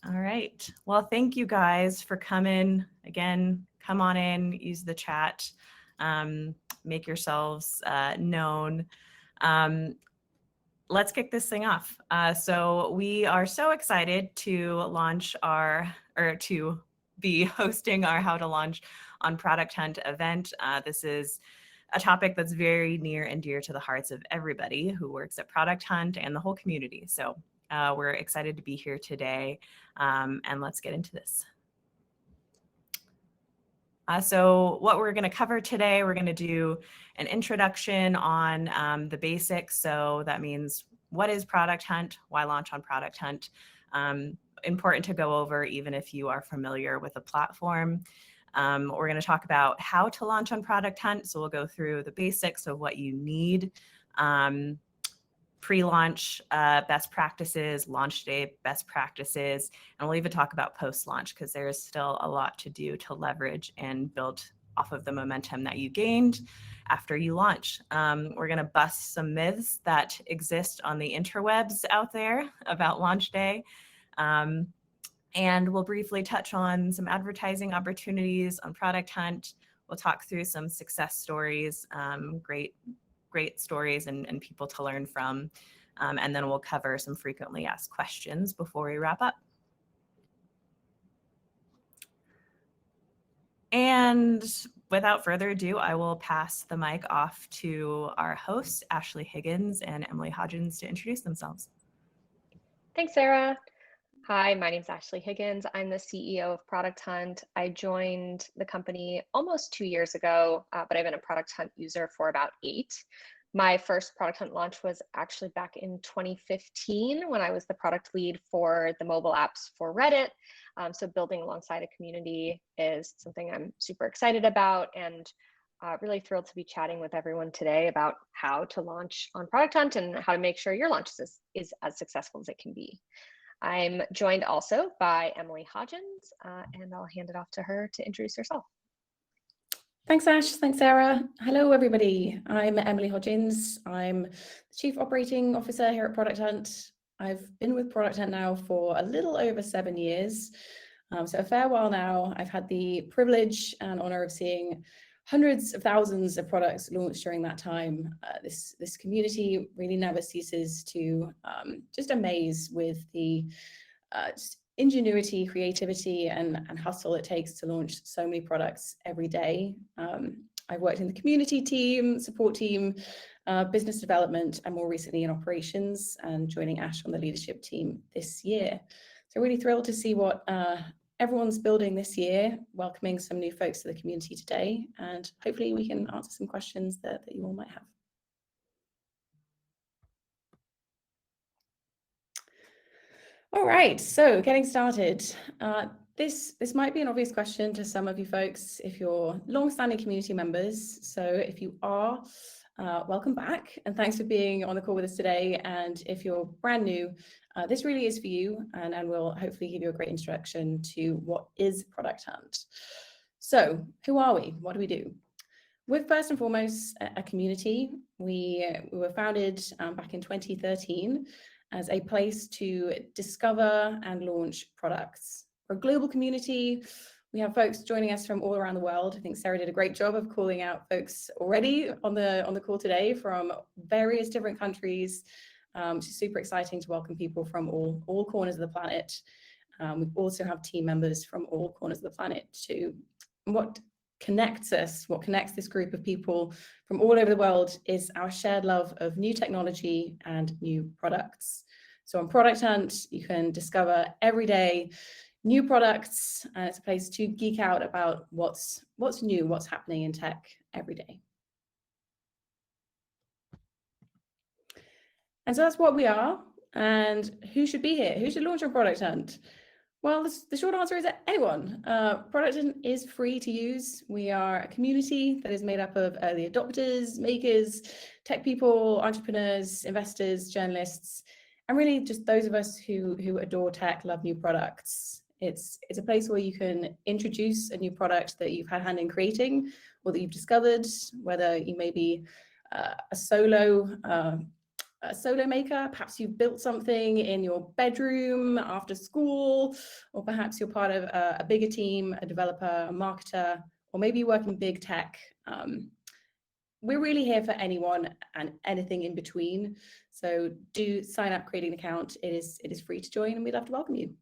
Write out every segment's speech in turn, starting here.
All right. Well, thank you guys for coming. Again, come on in, use the chat, make yourselves known. Let's kick this thing off. So we are so excited to launch to be hosting our How to Launch on Product Hunt event. This is a topic that's very near and dear to the hearts of everybody who works at Product Hunt and the whole community. So we're excited to be here today, and let's get into this. So what we're going to cover today, we're going to do an introduction on the basics. So that means, what is Product Hunt? Why launch on Product Hunt? Important to go over even if you are familiar with the platform. We're going to talk about how to launch on Product Hunt. So we'll go through the basics of what you need. Pre-launch best practices, launch day best practices, and we'll even talk about post-launch because there's still a lot to do to leverage and build off of the momentum that you gained after you launch. We're going to bust some myths that exist on the interwebs out there about launch day. And we'll briefly touch on some advertising opportunities on Product Hunt. We'll talk through some success stories, great stories and people to learn from. And then we'll cover some frequently asked questions before we wrap up. And without further ado, I will pass the mic off to our hosts, Ashley Higgins and Emily Hodgins, to introduce themselves. Thanks, Sarah. Hi, my name's Ashley Higgins. I'm the CEO of Product Hunt. I joined the company almost 2 years ago, but I've been a Product Hunt user for about 8. My first Product Hunt launch was actually back in 2015 when I was the product lead for the mobile apps for Reddit. So building alongside a community is something I'm super excited about, and really thrilled to be chatting with everyone today about how to launch on Product Hunt and how to make sure your launch is as successful as it can be. I'm joined also by Emily Hodgins, and I'll hand it off to her to introduce herself. Thanks, Ash. Thanks, Sarah. Hello, everybody. I'm Emily Hodgins. I'm the Chief Operating Officer here at Product Hunt. I've been with Product Hunt now for a little over 7 years, so a fair while now. I've had the privilege and honor of seeing hundreds of thousands of products launched during that time. This community really never ceases to just amaze with the just ingenuity, creativity, and hustle it takes to launch so many products every day. I've worked in the community team, support team, business development, and more recently in operations, and joining Ash on the leadership team this year. So really thrilled to see what everyone's building this year, welcoming some new folks to the community today, and hopefully we can answer some questions that you all might have. All right, so getting started. This might be an obvious question to some of you folks if you're long-standing community members. So if you are, welcome back, and thanks for being on the call with us today. And if you're brand new, this really is for you, and we'll hopefully give you a great introduction to what is Product Hunt. So who are we? What do we do? We're first and foremost a community. We were founded back in 2013 as a place to discover and launch products. We're a global community. We have folks joining us from all around the world. I think Sarah did a great job of calling out folks already on the call today from various different countries. Which is super exciting to welcome people from all corners of the planet. We also have team members from all corners of the planet too. What connects us, what connects this group of people from all over the world, is our shared love of new technology and new products. So on Product Hunt, you can discover every day new products, and it's a place to geek out about what's new, what's happening in tech every day. And so that's what we are. And who should be here? Who should launch on Product Hunt? Well, the short answer is anyone. Product Hunt is free to use. We are a community that is made up of early adopters, makers, tech people, entrepreneurs, investors, journalists, and really just those of us who adore tech, love new products. It's a place where you can introduce a new product that you've had a hand in creating or that you've discovered, whether you may be a solo a solo maker, perhaps you've built something in your bedroom after school, or perhaps you're part of a bigger team, a developer, a marketer, or maybe you work in big tech. We're really here for anyone and anything in between. So do sign up, create an account. It is free to join, and we'd love to welcome you.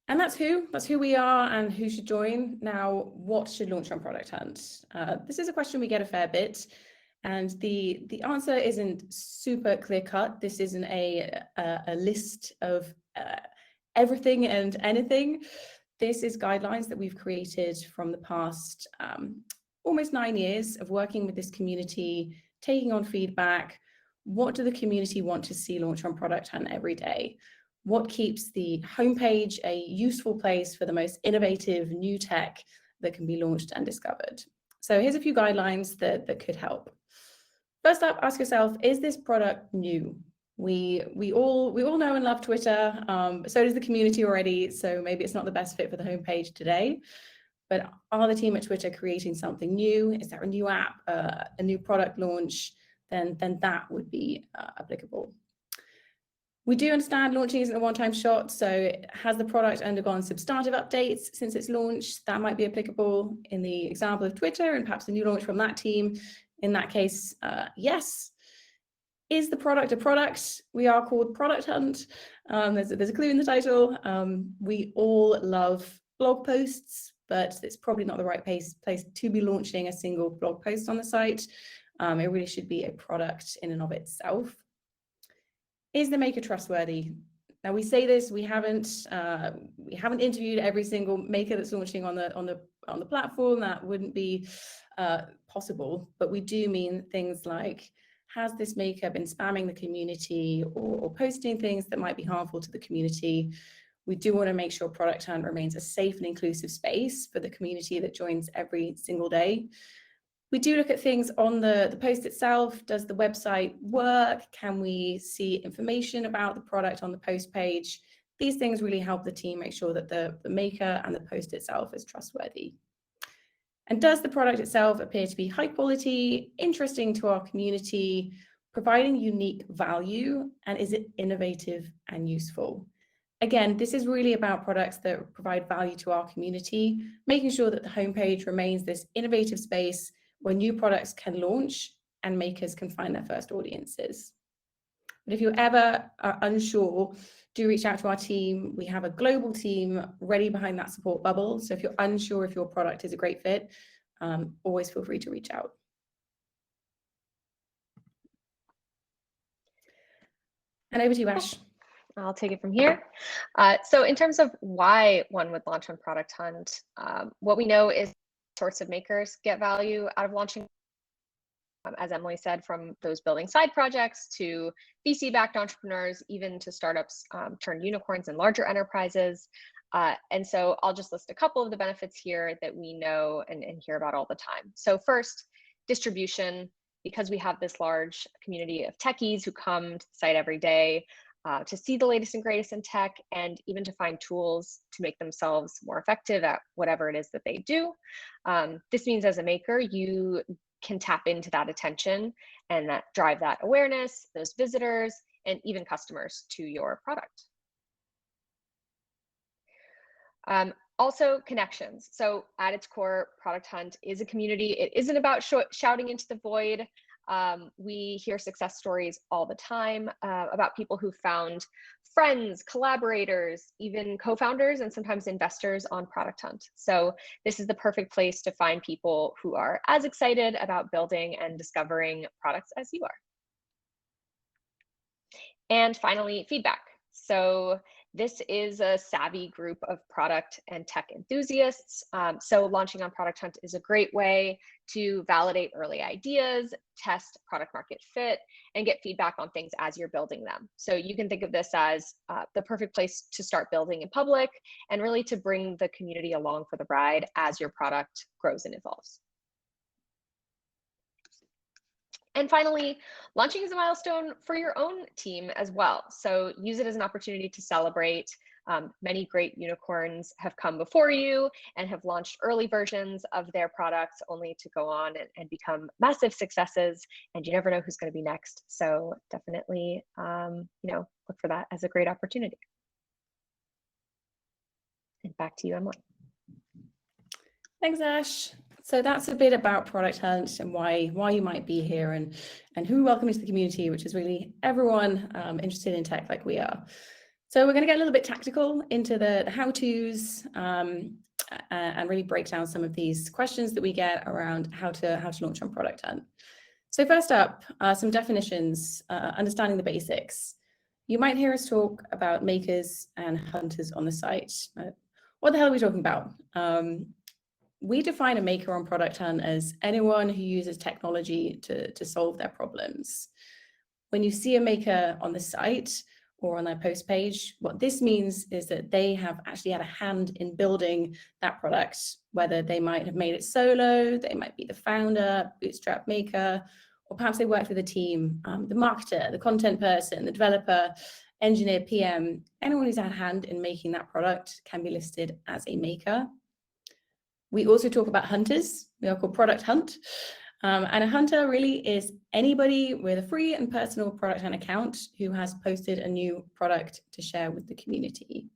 And that's who we are and who should join. Now, what should launch on Product Hunt? This is a question we get a fair bit, and the answer isn't super clear cut. This isn't a list of everything and anything. This is guidelines that we've created from the past almost 9 years of working with this community, taking on feedback. What do the community want to see launch on Product Hunt every day? What keeps the homepage a useful place for the most innovative new tech that can be launched and discovered? So here's a few guidelines that could help. First up, ask yourself, is this product new? We all know and love Twitter, but so does the community already, so maybe it's not the best fit for the homepage today. But are the team at Twitter creating something new? Is there a new app, a new product launch? Then that would be applicable. We do understand launching isn't a one-time shot, so has the product undergone substantive updates since its launch? That might be applicable in the example of Twitter and perhaps a new launch from that team. In that case, yes. Is the product a product? We are called Product Hunt. There's a clue in the title. We all love blog posts, but it's probably not the right place to be launching a single blog post on the site. It really should be a product in and of itself. Is the maker trustworthy? Now we say this, we haven't interviewed every single maker that's launching on the platform. That wouldn't be possible, but we do mean things like, has this maker been spamming the community or posting things that might be harmful to the community? We do want to make sure Product Hunt remains a safe and inclusive space for the community that joins every single day. We do look at things on the post itself. Does the website work? Can we see information about the product on the post page? These things really help the team make sure that the maker and the post itself is trustworthy. And does the product itself appear to be high quality, interesting to our community, providing unique value, and is it innovative and useful? Again, this is really about products that provide value to our community, making sure that the homepage remains this innovative space where new products can launch and makers can find their first audiences. But if you ever are unsure, do reach out to our team. We have a global team ready behind that support bubble. So if you're unsure if your product is a great fit, always feel free to reach out. And over to you, Ash. I'll take it from here. So in terms of why one would launch on Product Hunt, what we know is sorts of makers get value out of launching, as Emily said, from those building side projects to VC-backed entrepreneurs, even to startups turned unicorns and larger enterprises. And so I'll just list a couple of the benefits here that we know and hear about all the time. So first, distribution, because we have this large community of techies who come to the site every day to see the latest and greatest in tech, and even to find tools to make themselves more effective at whatever it is that they do. This means as a maker, you can tap into that attention and drive that awareness, those visitors, and even customers to your product. Also, connections. So at its core, Product Hunt is a community. It isn't about shouting into the void. We hear success stories all the time about people who found friends, collaborators, even co-founders, and sometimes investors on Product Hunt. So this is the perfect place to find people who are as excited about building and discovering products as you are. And finally, feedback. So this is a savvy group of product and tech enthusiasts. So launching on Product Hunt is a great way to validate early ideas, test product market fit, and get feedback on things as you're building them. So you can think of this as the perfect place to start building in public and really to bring the community along for the ride as your product grows and evolves. And finally, launching is a milestone for your own team as well. So use it as an opportunity to celebrate Many great unicorns have come before you and have launched early versions of their products only to go on and become massive successes, and you never know who's going to be next. So definitely, look for that as a great opportunity. And back to you, Emily. Thanks, Ash. So that's a bit about Product Hunt and why you might be here and who we welcome into the community, which is really everyone interested in tech like we are. So we're going to get a little bit tactical into the how-tos and really break down some of these questions that we get around how to launch on Product Hunt. So first up, some definitions, understanding the basics. You might hear us talk about makers and hunters on the site. What the hell are we talking about? We define a maker on Product Hunt as anyone who uses technology to solve their problems. When you see a maker on the site or on their post page, what this means is that they have actually had a hand in building that product, whether they might have made it solo, they might be the founder, bootstrap maker, or perhaps they worked with a team, the marketer, the content person, the developer, engineer, PM, anyone who's had a hand in making that product can be listed as a maker. We also talk about hunters. We are called Product Hunt. And a hunter really is anybody with a free and personal Product Hunt account who has posted a new product to share with the community.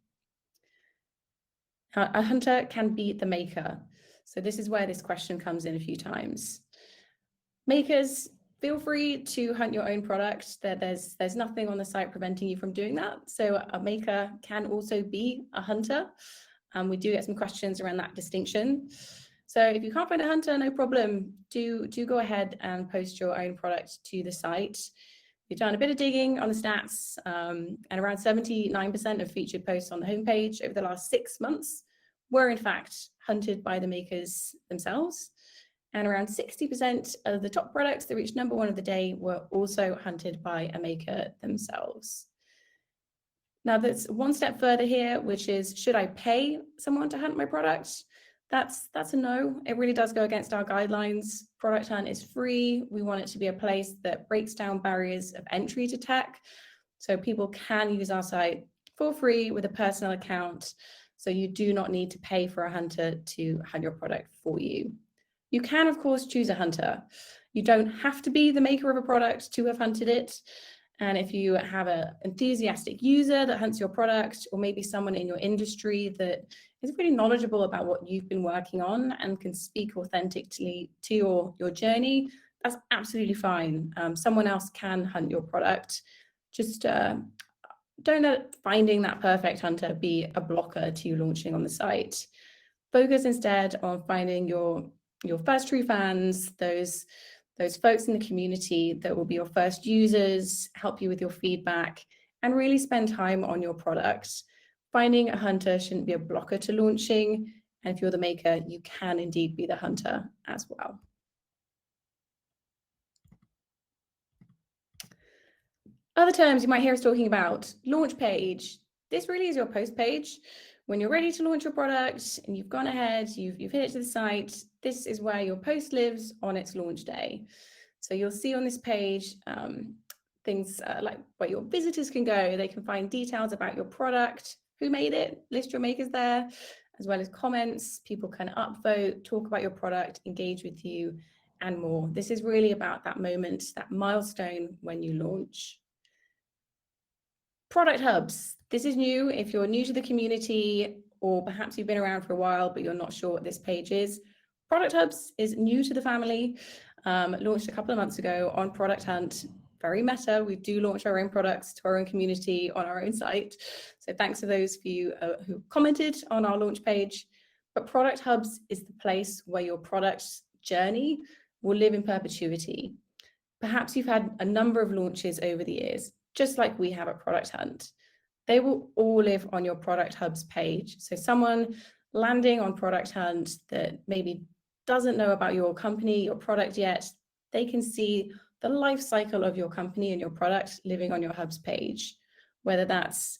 A hunter can be the maker. So this is where this question comes in a few times. Makers, feel free to hunt your own product. There's nothing on the site preventing you from doing that. So a maker can also be a hunter. We do get some questions around that distinction. So if you can't find a hunter, no problem. Do go ahead and post your own product to the site. We've done a bit of digging on the stats, and around 79% of featured posts on the homepage over the last 6 months were in fact hunted by the makers themselves. And around 60% of the top products that reached #1 of the day were also hunted by a maker themselves. Now, there's one step further here, which is, should I pay someone to hunt my product? That's a no. It really does go against our guidelines. Product Hunt is free. We want it to be a place that breaks down barriers of entry to tech. So people can use our site for free with a personal account. So you do not need to pay for a hunter to hunt your product for you. You can, of course, choose a hunter. You don't have to be the maker of a product to have hunted it. And if you have an enthusiastic user that hunts your product, or maybe someone in your industry that is really knowledgeable about what you've been working on and can speak authentically to your journey, that's absolutely fine. Someone else can hunt your product. Just don't let finding that perfect hunter be a blocker to you launching on the site. Focus instead on finding your first true fans, those folks in the community that will be your first users, help you with your feedback, and really spend time on your product. Finding a hunter shouldn't be a blocker to launching. And if you're the maker, you can indeed be the hunter as well. Other terms you might hear us talking about, launch page. This really is your post page. When you're ready to launch your product and you've gone ahead, you've hit it to the site, this is where your post lives on its launch day. So you'll see on this page things like where your visitors can go. They can find details about your product, who made it, list your makers there, as well as comments. People can upvote, talk about your product, engage with you, and more. This is really about that moment, that milestone when you launch. Product hubs. This is new. If you're new to the community, or perhaps you've been around for a while, but you're not sure what this page is, Product Hubs is new to the family, launched a couple of months ago on Product Hunt. Very meta. We do launch our own products to our own community on our own site. So thanks to those of you who commented on our launch page. But Product Hubs is the place where your product's journey will live in perpetuity. Perhaps you've had a number of launches over the years, just like we have at Product Hunt. They will all live on your Product Hubs page. So someone landing on Product Hunt that maybe doesn't know about your company, your product yet, they can see the life cycle of your company and your product living on your Hubs page, whether that's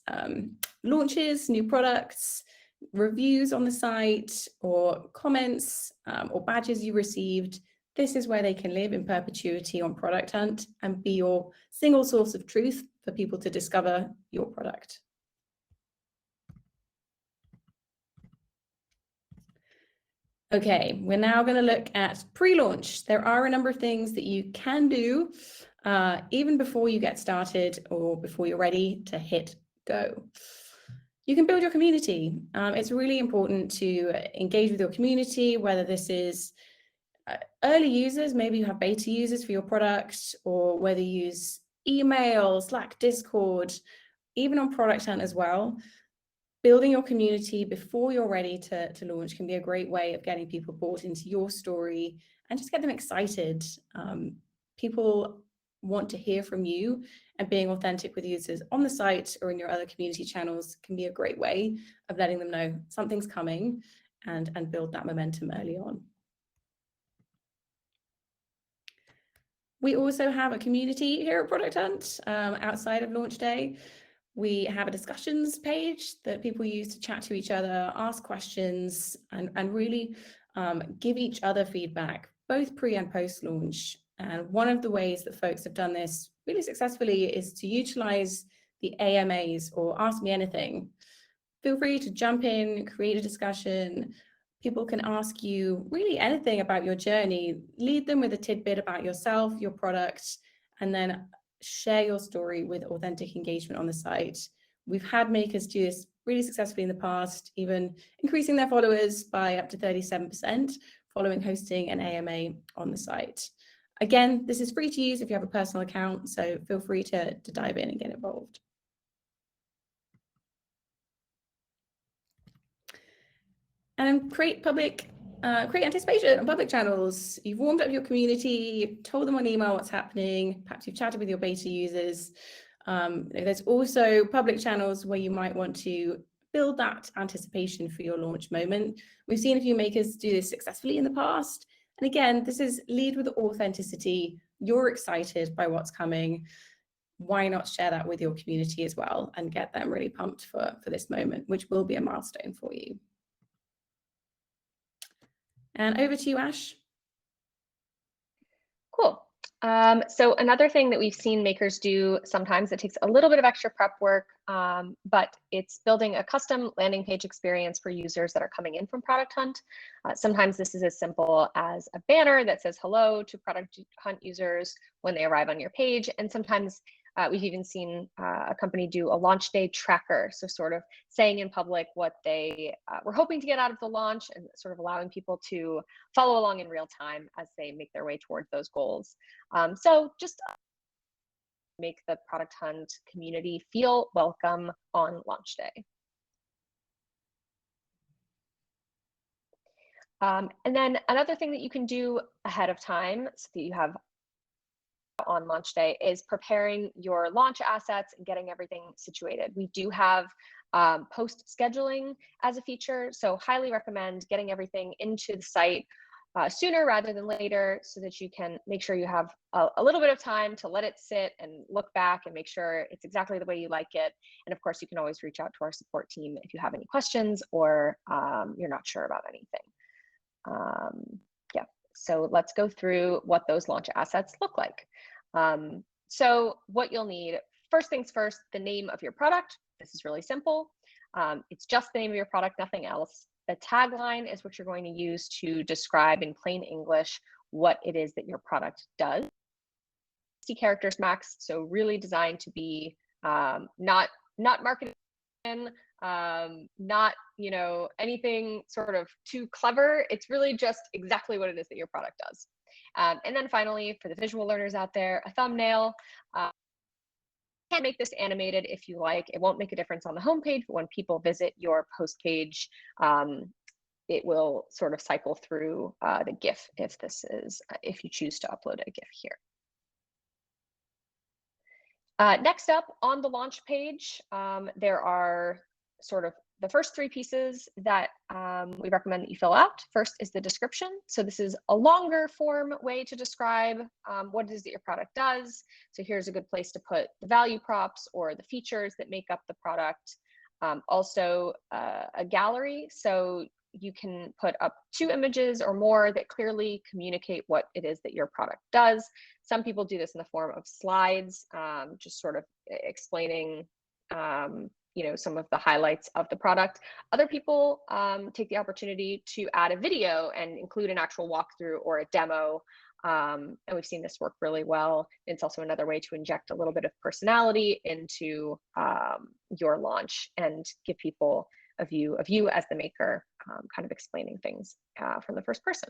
launches, new products, reviews on the site, or comments or badges you received. This is where they can live in perpetuity on Product Hunt and be your single source of truth for people to discover your product. Okay, we're now going to look at pre-launch. There are a number of things that you can do even before you get started or before you're ready to hit go. You can build your community. It's really important to engage with your community, whether this is early users, maybe you have beta users for your product, or whether you use email, Slack, Discord, even on Product Hunt as well. Building your community before you're ready to launch can be a great way of getting people bought into your story and just get them excited. People want to hear from you, and being authentic with users on the site or in your other community channels can be a great way of letting them know something's coming and build that momentum early on. We also have a community here at Product Hunt outside of launch day. We have a discussions page that people use to chat to each other, ask questions, and really give each other feedback, both pre and post launch. And one of the ways that folks have done this really successfully is to utilize the AMAs, or Ask Me Anything. Feel free to jump in, create a discussion. People can ask you really anything about your journey. Lead them with a tidbit about yourself, your product, and then share your story with authentic engagement on the site. We've had makers do this really successfully in the past, even increasing their followers by up to 37% following hosting an AMA on the site. Again, this is free to use if you have a personal account, so feel free to dive in and get involved. And create anticipation on public channels. You've warmed up your community, told them on email what's happening, perhaps you've chatted with your beta users. There's also public channels where you might want to build that anticipation for your launch moment. We've seen a few makers do this successfully in the past. And again, this is lead with authenticity. You're excited by what's coming. Why not share that with your community as well and get them really pumped for this moment, which will be a milestone for you. And over to you, Ash. Cool. So another thing that we've seen makers do sometimes, it takes a little bit of extra prep work, but it's building a custom landing page experience for users that are coming in from Product Hunt. Sometimes this is as simple as a banner that says hello to Product Hunt users when they arrive on your page. And sometimes we've even seen a company do a launch day tracker. So sort of saying in public what they were hoping to get out of the launch and sort of allowing people to follow along in real time as they make their way towards those goals. So just make the Product Hunt community feel welcome on launch day. And then another thing that you can do ahead of time so that you have on launch day is preparing your launch assets and getting everything situated. We do have post scheduling as a feature, so highly recommend getting everything into the site sooner rather than later so that you can make sure you have a little bit of time to let it sit and look back and make sure it's exactly the way you like it. And of course, you can always reach out to our support team if you have any questions or you're not sure about anything. Yeah, so let's go through what those launch assets look like. So what you'll need, first things first, the name of your product. This is really simple. It's just the name of your product, nothing else. The tagline is what you're going to use to describe in plain English what it is that your product does. 60 characters max, so really designed to be not marketed, not anything sort of too clever. It's really just exactly what it is that your product does. And then finally, for the visual learners out there, a thumbnail. You can make this animated if you like. It won't make a difference on the homepage, but when people visit your post page, it will sort of cycle through the GIF if you choose to upload a GIF here. Next up on the launch page, there are sort of the first three pieces that we recommend that you fill out. First is the description. So this is a longer form way to describe what it is that your product does. So here's a good place to put the value props or the features that make up the product. Also a gallery. So you can put up 2 images or more that clearly communicate what it is that your product does. Some people do this in the form of slides, just sort of explaining some of the highlights of the product. Other people take the opportunity to add a video and include an actual walkthrough or a demo. And we've seen this work really well. It's also another way to inject a little bit of personality into your launch and give people a view of you as the maker, kind of explaining things from the first person.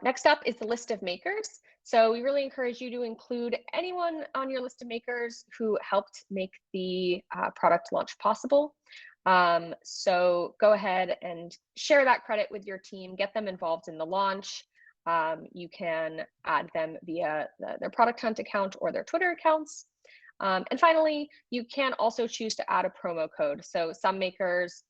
Next up is the list of makers. So we really encourage you to include anyone on your list of makers who helped make the product launch possible. So go ahead and share that credit with your team, get them involved in the launch. You can add them via their Product Hunt account or their Twitter accounts. And finally, you can also choose to add a promo code. So some makers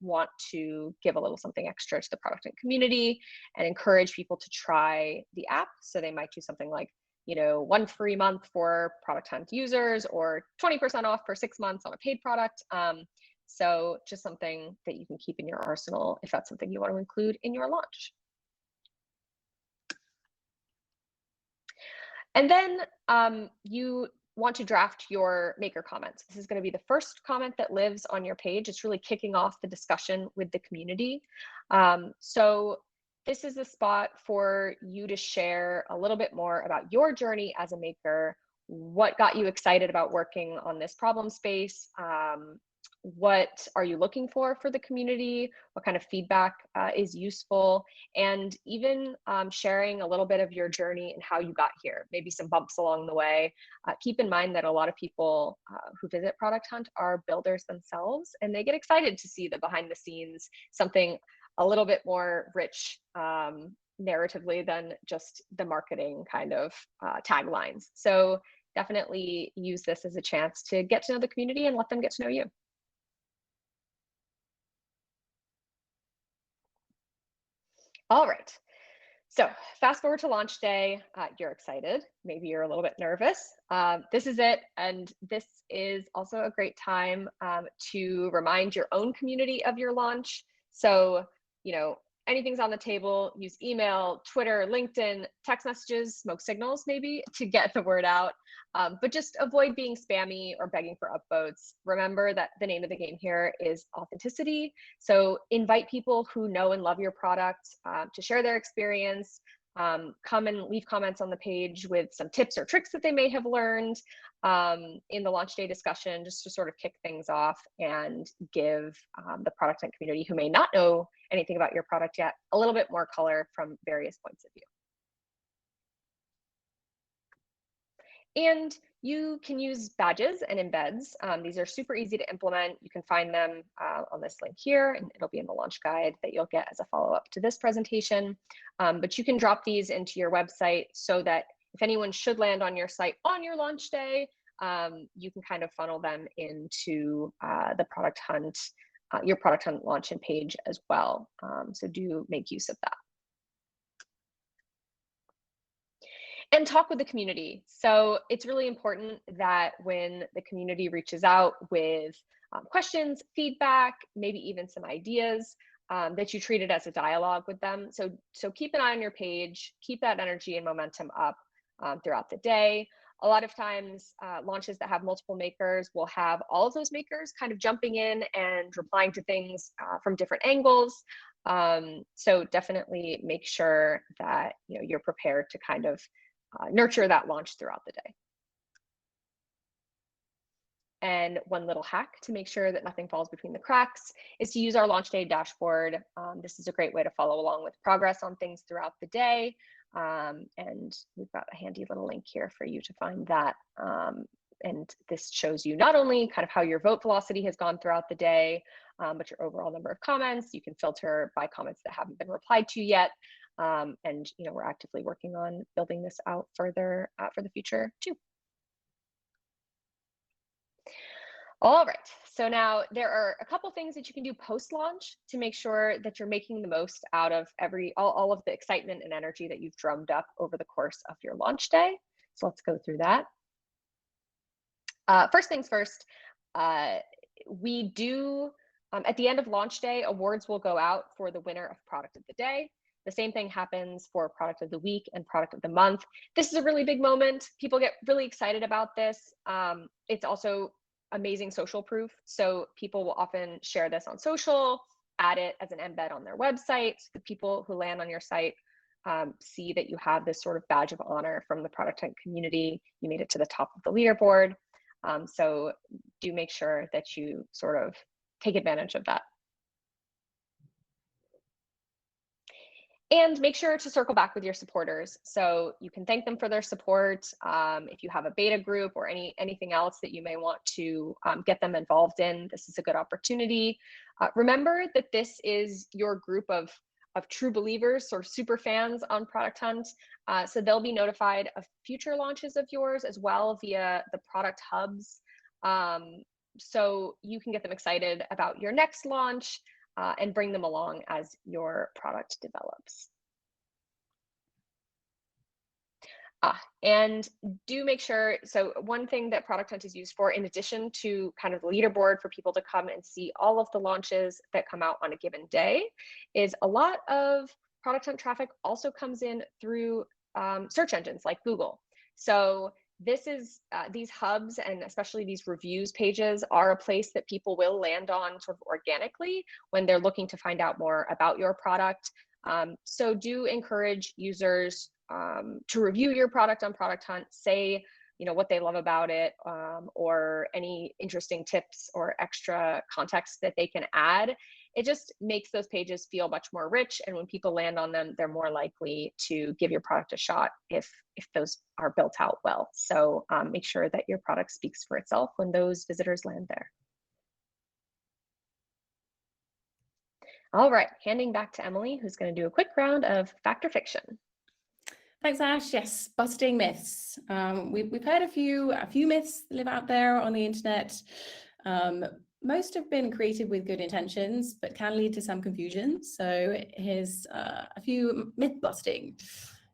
want to give a little something extra to the Product Hunt community and encourage people to try the app. So they might do something like, 1 free month for Product Hunt users or 20% off for 6 months on a paid product. So just something that you can keep in your arsenal if that's something you want to include in your launch. And then you want to draft your maker comments. This is going to be the first comment that lives on your page. It's really kicking off the discussion with the community. So this is a spot for you to share a little bit more about your journey as a maker. What got you excited about working on this problem space? What are you looking for the community? What kind of feedback is useful? And even sharing a little bit of your journey and how you got here, maybe some bumps along the way. Keep in mind that a lot of people who visit Product Hunt are builders themselves, and they get excited to see the behind the scenes, something a little bit more rich narratively than just the marketing kind of taglines. So definitely use this as a chance to get to know the community and let them get to know you. All right, so fast forward to launch day. You're excited, maybe you're a little bit nervous. This is it, and this is also a great time to remind your own community of your launch. So, anything's on the table, use email, Twitter, LinkedIn, text messages, smoke signals maybe to get the word out. But just avoid being spammy or begging for upvotes. Remember that the name of the game here is authenticity. So invite people who know and love your product to share their experience. Come and leave comments on the page with some tips or tricks that they may have learned in the launch day discussion, just to sort of kick things off and give the Product Hunt community who may not know anything about your product yet a little bit more color from various points of view. And you can use badges and embeds. These are super easy to implement. You can find them on this link here, and it'll be in the launch guide that you'll get as a follow-up to this presentation. But you can drop these into your website so that if anyone should land on your site on your launch day, you can kind of funnel them into the Product Hunt, your Product Hunt launch and page as well. So do make use of that. And talk with the community. So it's really important that when the community reaches out with questions, feedback, maybe even some ideas, that you treat it as a dialogue with them. So keep an eye on your page, keep that energy and momentum up throughout the day. A lot of times launches that have multiple makers will have all of those makers kind of jumping in and replying to things from different angles. So definitely make sure that you're prepared to kind of nurture that launch throughout the day. And one little hack to make sure that nothing falls between the cracks is to use our launch day dashboard. This is a great way to follow along with progress on things throughout the day. And we've got a handy little link here for you to find that. And this shows you not only kind of how your vote velocity has gone throughout the day, but your overall number of comments. You can filter by comments that haven't been replied to yet. And we're actively working on building this out further for the future too. All right, so now there are a couple things that you can do post-launch to make sure that you're making the most out of all of the excitement and energy that you've drummed up over the course of your launch day. So let's go through that. First things first, we do, at the end of launch day, awards will go out for the winner of product of the day. The same thing happens for product of the week and product of the month. This is a really big moment. People get really excited about this. It's also amazing social proof. So people will often share this on social, add it as an embed on their website. The people who land on your site see that you have this sort of badge of honor from the product hunt community. You made it to the top of the leaderboard. So do make sure that you sort of take advantage of that. And make sure to circle back with your supporters. So you can thank them for their support. If you have a beta group or anything else that you may want to get them involved in, this is a good opportunity. Remember that this is your group of true believers, sort of super fans on Product Hunt. So they'll be notified of future launches of yours as well via the product hubs. So you can get them excited about your next launch and bring them along as your product develops. And do make sure, so one thing that Product Hunt is used for, in addition to kind of the leaderboard for people to come and see all of the launches that come out on a given day, is a lot of Product Hunt traffic also comes in through search engines like Google. So this is these hubs, and especially these reviews pages, are a place that people will land on sort of organically when they're looking to find out more about your product. So do encourage users to review your product on Product Hunt, say what they love about it, or any interesting tips or extra context that they can add. It just makes those pages feel much more rich, and when people land on them, they're more likely to give your product a shot if those are built out well. So make sure that your product speaks for itself when those visitors land there. All right, handing back to Emily, who's going to do a quick round of fact or fiction. Thanks, Ash. Yes, busting myths. We've heard a few myths live out there on the internet. Most have been created with good intentions, but can lead to some confusion. So here's a few myth busting.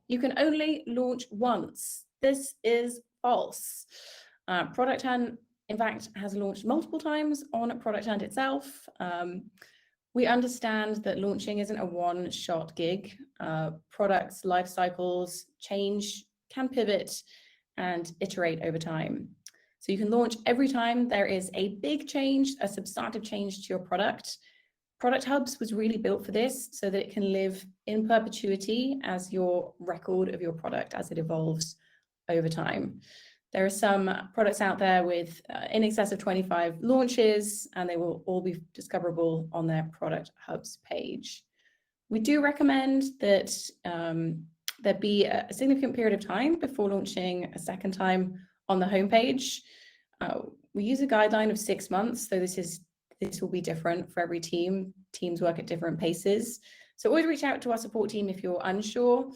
You can only launch once. This is false. Product Hunt, in fact, has launched multiple times on Product Hunt itself. We understand that launching isn't a one-shot gig. Products, life cycles, change, can pivot and iterate over time. So you can launch every time there is a big change, a substantive change to your product. Product Hubs was really built for this so that it can live in perpetuity as your record of your product as it evolves over time. There are some products out there with in excess of 25 launches, and they will all be discoverable on their Product Hubs page. We do recommend that there be a significant period of time before launching a second time on the homepage. We use a guideline of 6 months, so this will be different for every team. Teams work at different paces. So always reach out to our support team if you're unsure.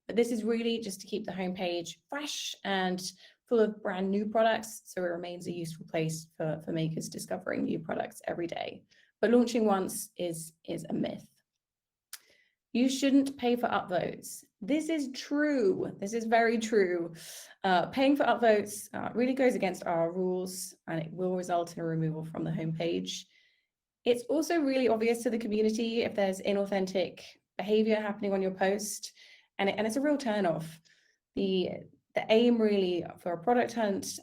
But this is really just to keep the homepage fresh and full of brand new products, so it remains a useful place for makers discovering new products every day. But launching once is a myth. You shouldn't pay for upvotes. This is true. This is very true. Paying for upvotes really goes against our rules, and it will result in a removal from the homepage. It's also really obvious to the community if there's inauthentic behavior happening on your post, and it's a real turnoff. The aim really for a Product Hunt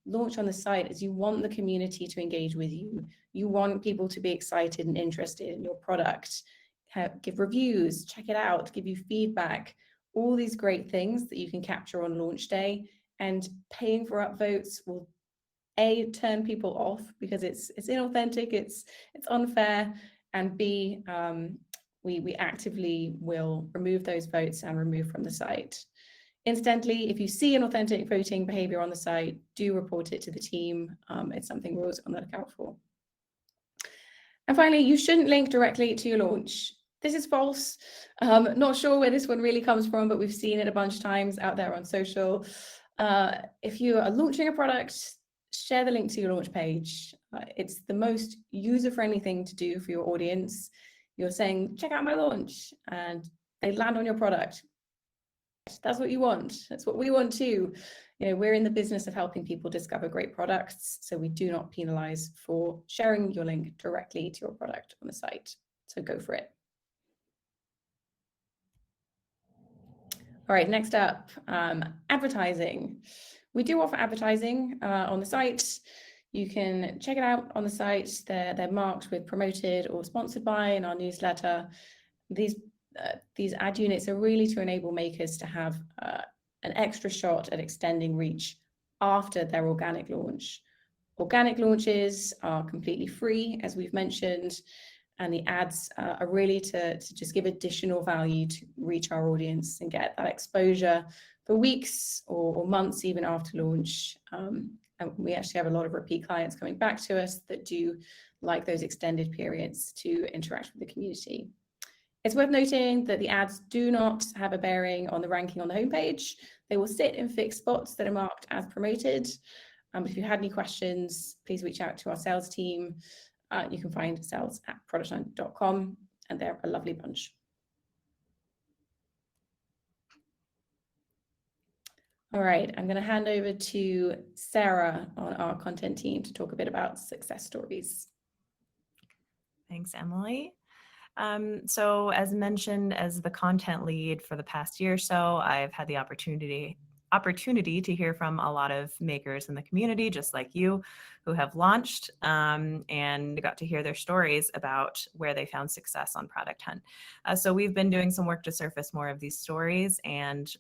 launch on the site is you want the community to engage with you. You want people to be excited and interested in your product, give reviews, check it out, give you feedback, all these great things that you can capture on launch day. And paying for upvotes will A, turn people off because it's inauthentic, it's unfair, and B, we actively will remove those votes and remove from the site. Incidentally, if you see an authentic voting behavior on the site, do report it to the team. It's something we're always on the lookout for. And finally, you shouldn't link directly to your launch. This is false. Not sure where this one really comes from, but we've seen it a bunch of times out there on social. If you are launching a product, share the link to your launch page. It's the most user-friendly thing to do for your audience. You're saying, check out my launch, and they land on your product. That's what you want. That's what we want too. We're in the business of helping people discover great products, so we do not penalize for sharing your link directly to your product on the site. So go for it. All right, next up, advertising. We do offer advertising on the site. You can check it out on the site. They're marked with promoted or sponsored by in our newsletter. These ad units are really to enable makers to have an extra shot at extending reach after their organic launch. Organic launches are completely free, as we've mentioned, and the ads are really to just give additional value to reach our audience and get that exposure for weeks or months even after launch. And we actually have a lot of repeat clients coming back to us that do like those extended periods to interact with the community. It's worth noting that the ads do not have a bearing on the ranking on the homepage. They will sit in fixed spots that are marked as promoted. If you had any questions, please reach out to our sales team. You can find sales@producthunt.com, and they're a lovely bunch. All right, I'm going to hand over to Sarah on our content team to talk a bit about success stories. Thanks, Emily. So as mentioned, as the content lead for the past year or so, I've had the opportunity to hear from a lot of makers in the community, just like you, who have launched and got to hear their stories about where they found success on Product Hunt. So we've been doing some work to surface more of these stories, and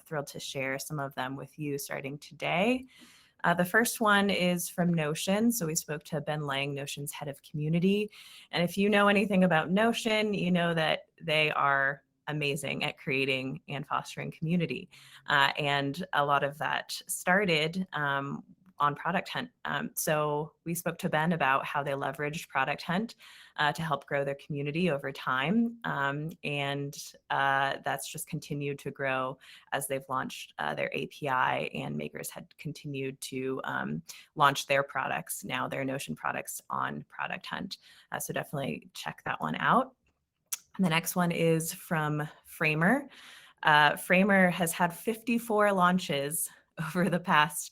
thrilled to share some of them with you starting today. The first one is from Notion. So we spoke to Ben Lang, Notion's head of community. And if you know anything about Notion, you know that they are amazing at creating and fostering community. And a lot of that started on Product Hunt. So we spoke to Ben about how they leveraged Product Hunt to help grow their community over time. And that's just continued to grow as they've launched their API, and makers had continued to launch their products, now their Notion products, on Product Hunt. So definitely check that one out. And the next one is from Framer. Framer has had 54 launches over the past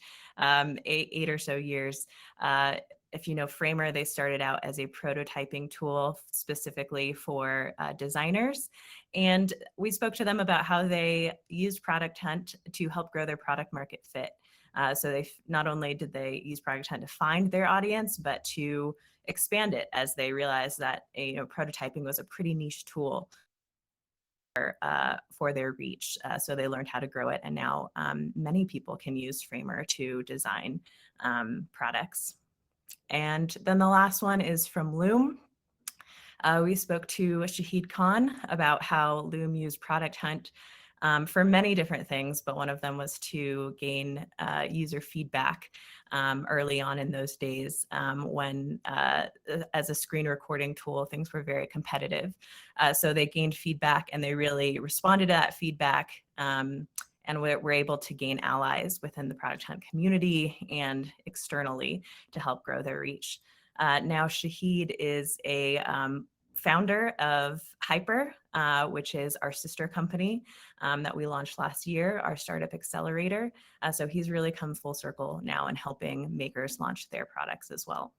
eight or so years. If you know Framer, they started out as a prototyping tool specifically for designers. And we spoke to them about how they used Product Hunt to help grow their product market fit. So they not only did they use Product Hunt to find their audience, but to expand it as they realized that prototyping was a pretty niche tool for their reach. So they learned how to grow it, and now many people can use Framer to design products. And then the last one is from Loom. We spoke to Shahid Khan about how Loom used Product Hunt for many different things, but one of them was to gain user feedback early on in those days when, as a screen recording tool, things were very competitive. So they gained feedback, and they really responded to that feedback, and were able to gain allies within the Product Hunt community and externally to help grow their reach. Now Shahid is a founder of Hyper, which is our sister company that we launched last year, our startup accelerator. So he's really come full circle now in helping makers launch their products as well.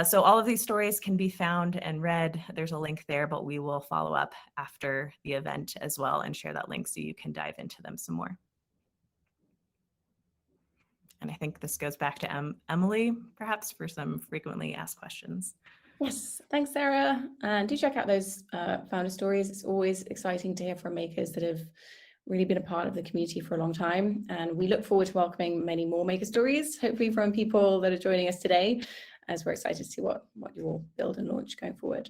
So all of these stories can be found and read. There's a link there, but we will follow up after the event as well and share that link so you can dive into them some more. And I think this goes back to Emily, perhaps, for some frequently asked questions. Yes, thanks, Sarah. And do check out those founder stories. It's always exciting to hear from makers that have really been a part of the community for a long time. And we look forward to welcoming many more maker stories, hopefully from people that are joining us today, as we're excited to see what you will build and launch going forward.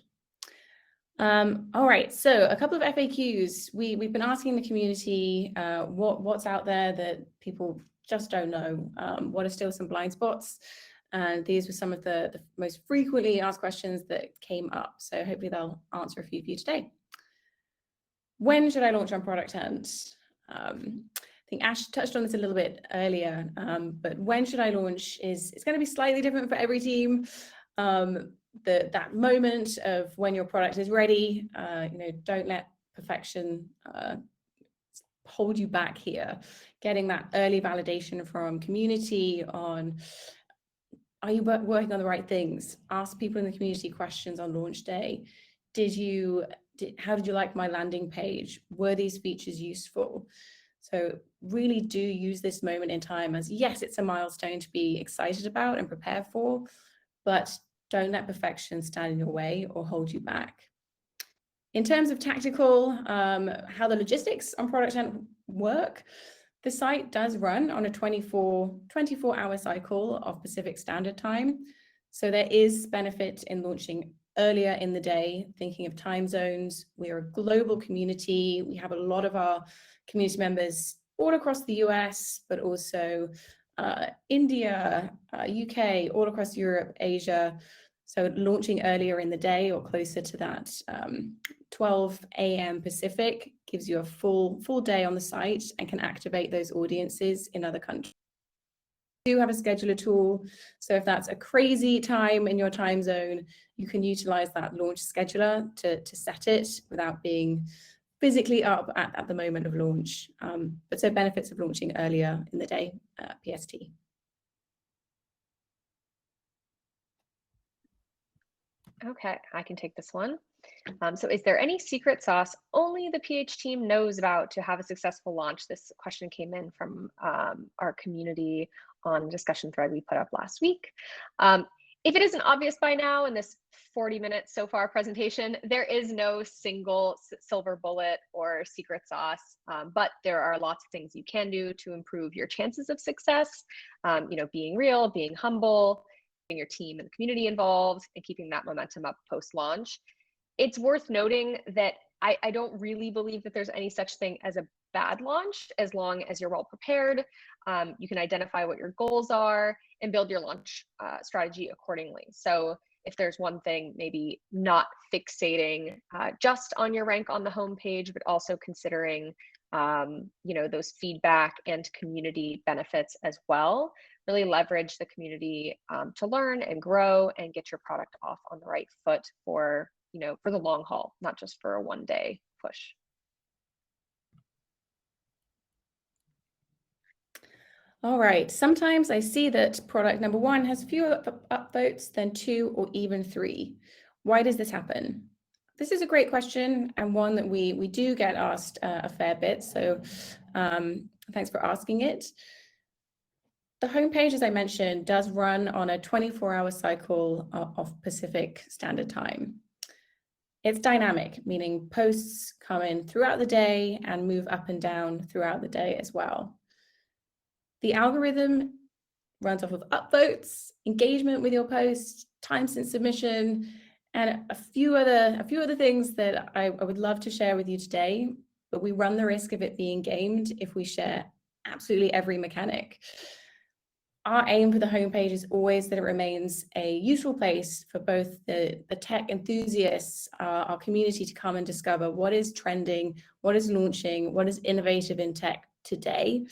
All right, so a couple of FAQs. We've been asking the community what's out there that people just don't know. What are still some blind spots? And these were some of the most frequently asked questions that came up. So hopefully they'll answer a few for you today. When should I launch on Product Hunt? I think Ash touched on this a little bit earlier, but when should I launch it's going to be slightly different for every team. That moment of when your product is ready, don't let perfection hold you back here. Getting that early validation from community on, are you working on the right things? Ask people in the community questions on launch day. Did you how did you like my landing page? Were these features useful? So really do use this moment in time as, yes, it's a milestone to be excited about and prepare for, but don't let perfection stand in your way or hold you back. In terms of tactical, how the logistics on Product Hunt work, the site does run on a 24-hour cycle of Pacific Standard Time. So there is benefit in launching earlier in the day, thinking of time zones. We are a global community. We have a lot of our community members all across the US, but also India, UK, all across Europe, Asia. So launching earlier in the day or closer to that 12 a.m. Pacific gives you a full day on the site and can activate those audiences in other countries. We do have a scheduler tool. So if that's a crazy time in your time zone, you can utilize that launch scheduler to set it without being physically up at the moment of launch. But so benefits of launching earlier in the day, PST. Okay, I can take this one. So is there any secret sauce only the PH team knows about to have a successful launch? This question came in from our community on a discussion thread we put up last week. If it isn't obvious by now in this 40 minutes so far presentation, there is no single silver bullet or secret sauce, but there are lots of things you can do to improve your chances of success. Being real, being humble, getting your team and the community involved, and keeping that momentum up post-launch. It's worth noting that I don't really believe that there's any such thing as a bad launch, as long as you're well prepared. You can identify what your goals are and build your launch strategy accordingly. So if there's one thing, maybe not fixating just on your rank on the homepage, but also considering those feedback and community benefits as well. Really leverage the community to learn and grow and get your product off on the right foot for the long haul, not just for a one-day push. All right, sometimes I see that product number 1 has fewer upvotes than 2 or even 3. Why does this happen? This is a great question and one that we do get asked a fair bit, so thanks for asking it. The homepage, as I mentioned, does run on a 24-hour cycle of Pacific Standard Time. It's dynamic, meaning posts come in throughout the day and move up and down throughout the day as well. The algorithm runs off of upvotes, engagement with your post, time since submission, and a few other things that I would love to share with you today, but we run the risk of it being gamed if we share absolutely every mechanic. Our aim for the homepage is always that it remains a useful place for both the tech enthusiasts, our community, to come and discover what is trending, what is launching, what is innovative in tech today,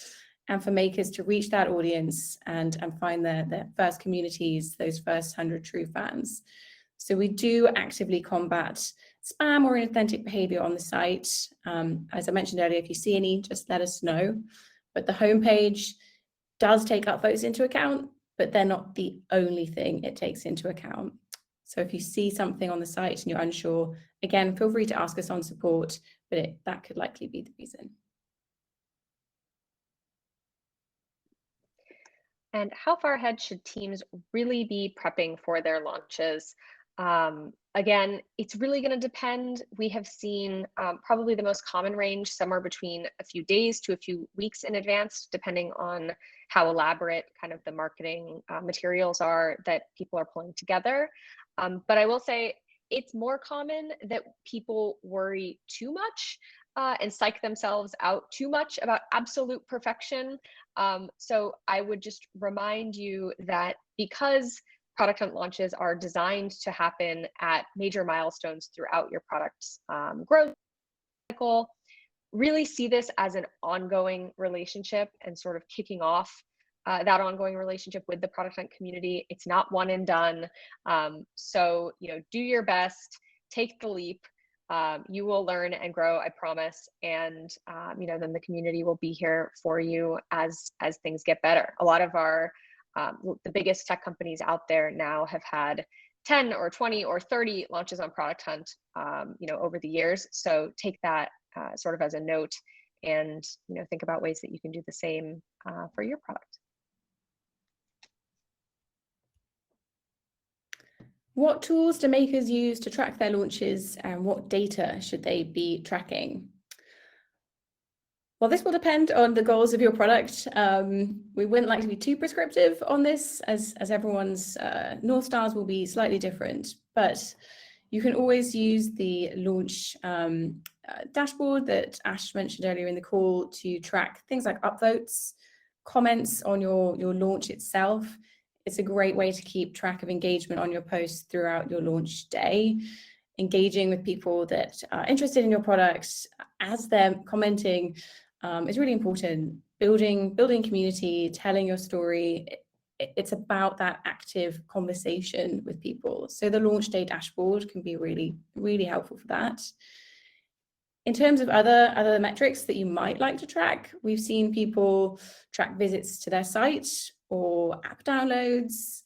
and for makers to reach that audience and find their first communities, those first 100 true fans. So we do actively combat spam or inauthentic behavior on the site. As I mentioned earlier, if you see any, just let us know. But the homepage does take upvotes into account, but they're not the only thing it takes into account. So if you see something on the site and you're unsure, again, feel free to ask us on support, but that could likely be the reason. And how far ahead should teams really be prepping for their launches? Again, it's really going to depend. We have seen probably the most common range somewhere between a few days to a few weeks in advance, depending on how elaborate kind of the marketing materials are that people are pulling together. But I will say it's more common that people worry too much and psych themselves out too much about absolute perfection. So I would just remind you that because Product Hunt launches are designed to happen at major milestones throughout your product's growth cycle, really see this as an ongoing relationship and sort of kicking off that ongoing relationship with the Product Hunt community. It's not one and done. So, do your best, take the leap. You will learn and grow, I promise. And, then the community will be here for you as things get better. A lot of our the biggest tech companies out there now have had 10 or 20 or 30 launches on Product Hunt, over the years. So take that sort of as a note, and think about ways that you can do the same for your product. What tools do makers use to track their launches, and what data should they be tracking? Well, this will depend on the goals of your product. We wouldn't like to be too prescriptive on this, as everyone's North Stars will be slightly different, but you can always use the launch dashboard that Ash mentioned earlier in the call to track things like upvotes, comments on your launch itself. It's a great way to keep track of engagement on your posts throughout your launch day. Engaging with people that are interested in your product as they're commenting is really important. Building community, telling your story. It's about that active conversation with people. So the launch day dashboard can be really, really helpful for that. In terms of other metrics that you might like to track, we've seen people track visits to their site or app downloads,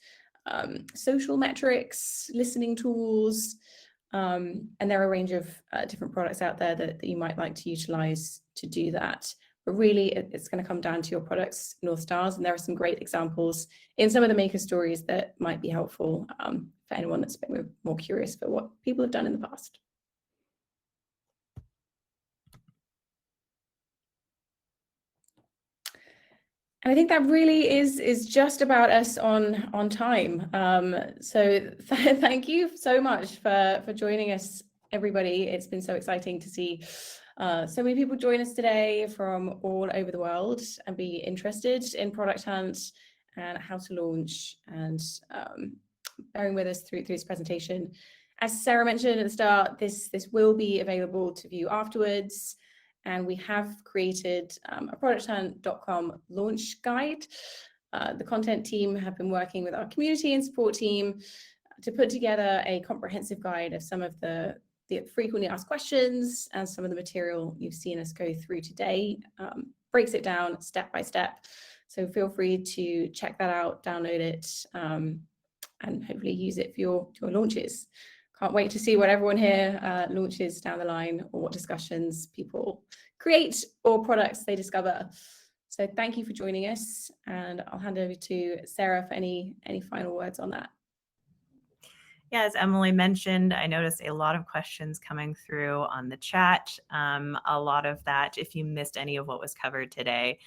social metrics, listening tools, and there are a range of different products out there that you might like to utilize to do that. But really, it's going to come down to your product's North Stars, and there are some great examples in some of the maker stories that might be helpful for anyone that's a bit more curious for what people have done in the past. And I think that really is just about us on time. So thank you so much for joining us, everybody. It's been so exciting to see so many people join us today from all over the world and be interested in Product Hunt and how to launch, and bearing with us through this presentation. As Sarah mentioned at the start, this will be available to view afterwards. And we have created a producthunt.com launch guide. The content team have been working with our community and support team to put together a comprehensive guide of some of the frequently asked questions, and some of the material you've seen us go through today breaks it down step by step. So feel free to check that out, download it, and hopefully use it for your launches. Can't wait to see what everyone here launches down the line, or what discussions people create or products they discover. So thank you for joining us, and I'll hand over to Sarah for any final words on that. Yeah, as Emily mentioned, I noticed a lot of questions coming through on the chat. A lot of that, if you missed any of what was covered today,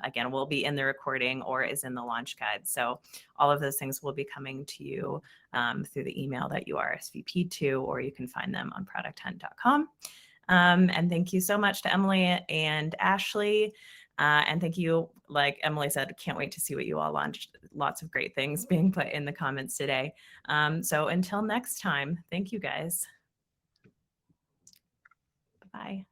again, will be in the recording or is in the launch guide. So all of those things will be coming to you through the email that you RSVP to, or you can find them on producthunt.com. And thank you so much to Emily and Ashley. And thank you, like Emily said, can't wait to see what you all launched. Lots of great things being put in the comments today. So until next time, thank you guys. Bye.